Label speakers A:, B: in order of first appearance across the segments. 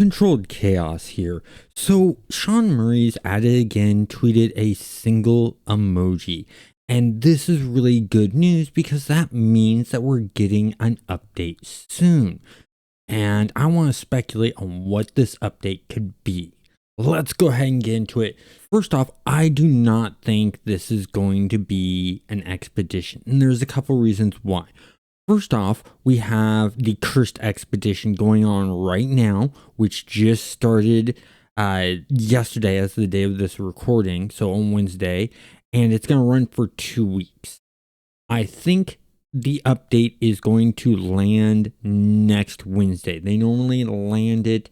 A: Controlled chaos here. So Sean Murray's at it again, tweeted a single emoji. And this is really good news because that means that we're getting an update soon. And I want to speculate on what this update could be. Let's go ahead and get into it. First off, I do not think this is going to be an expedition. And there's a couple reasons why. First off, we have the Cursed Expedition going on right now, which just started yesterday as the day of this recording, so on Wednesday, and it's going to run for 2 weeks. I think the update is going to land next Wednesday. They normally land it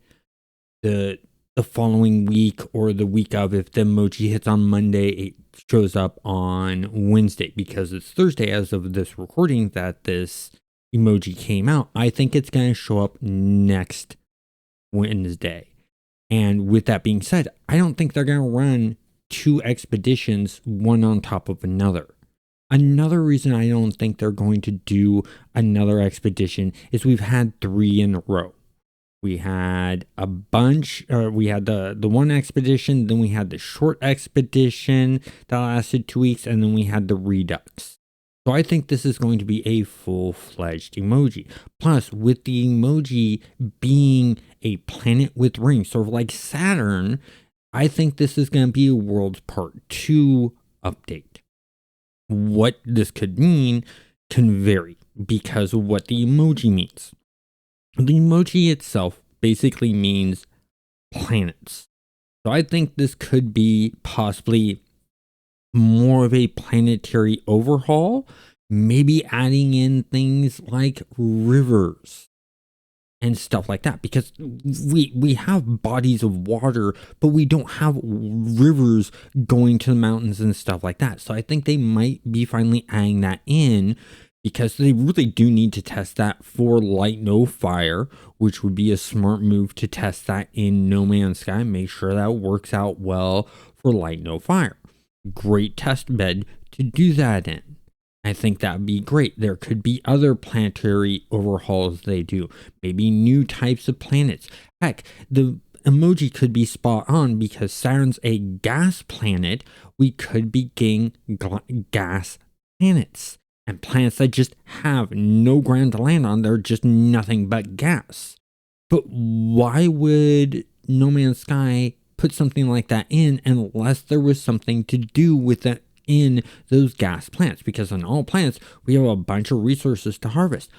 A: the following week or the week of. If the emoji hits on Monday, it shows up on Wednesday because it's Thursday as of this recording that this emoji came out. I think it's going to show up next Wednesday. And with that being said, I don't think they're going to run 2 expeditions, one on top of another. Another reason I don't think they're going to do another expedition is we've had 3 in a row. We had a bunch, we had the one expedition, then we had the short expedition that lasted 2 weeks, and then we had the redux. So I think this is going to be a full-fledged emoji. Plus, with the emoji being a planet with rings, sort of like Saturn, I think this is going to be a Worlds Part 2 update. What this could mean can vary because of what the emoji means. The emoji itself basically means planets. So I think this could be possibly more of a planetary overhaul, maybe adding in things like rivers and stuff like that, because we have bodies of water, but we don't have rivers going to the mountains and stuff like that. So I think they might be finally adding that in, because they really do need to test that for Light No Fire, which would be a smart move to test that in No Man's Sky. Make sure that works out well for Light No Fire. Great test bed to do that in. I think that would be great. There could be other planetary overhauls they do. Maybe new types of planets. Heck, the emoji could be spot on because Saturn's a gas planet. We could be getting gas planets. And planets that just have no ground to land on, they're just nothing but gas. But why would No Man's Sky put something like that in unless there was something to do with that in those gas planets? Because on all planets, we have a bunch of resources to harvest.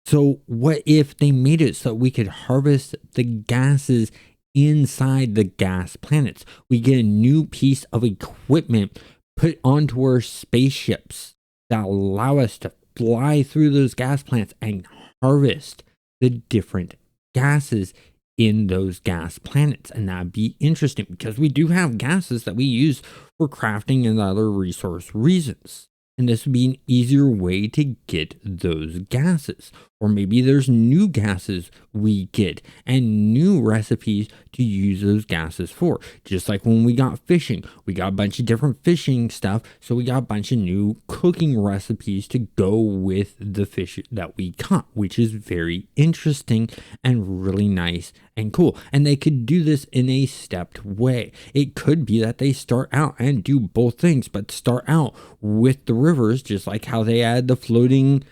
A: So what if they made it so we could harvest the gases inside the gas planets? We get a new piece of equipment put onto our spaceships that allow us to fly through those gas plants and harvest the different gases in those gas planets. And that'd be interesting because we do have gases that we use for crafting and other resource reasons. And this would be an easier way to get those gases. Or maybe there's new gases we get and new recipes to use those gases for. Just like when we got fishing, we got a bunch of different fishing stuff. So we got a bunch of new cooking recipes to go with the fish that we caught, which is very interesting and really nice and cool. And they could do this in a stepped way. It could be that they start out and do both things, but start out with the rivers, just like how they add the floating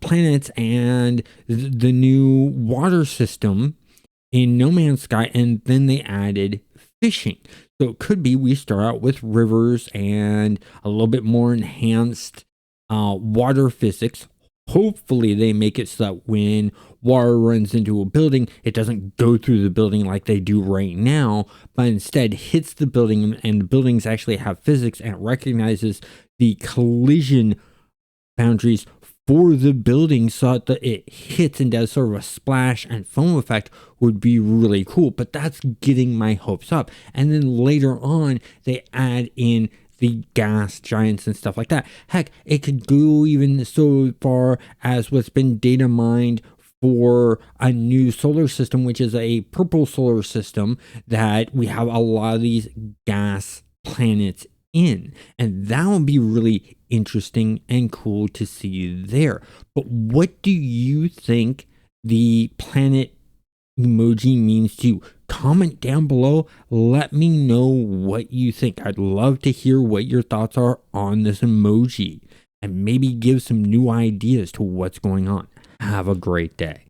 A: planets and the new water system in No Man's Sky, and then they added fishing. So it could be we start out with rivers and a little bit more enhanced water physics. Hopefully they make it so that when water runs into a building, it doesn't go through the building like they do right now, but instead hits the building, and the buildings actually have physics and it recognizes the collision boundaries for the building so that it hits and does sort of a splash and foam effect would be really cool. But that's getting my hopes up. And then later on, they add in the gas giants and stuff like that. Heck, it could go even so far as what's been data mined for a new solar system, which is a purple solar system that we have a lot of these gas planets in. And that would be really interesting and cool to see there. But what do you think the planet emoji means to you. Comment down below. Let me know what you think. I'd love to hear what your thoughts are on this emoji and maybe give some new ideas to what's going on. Have a great day.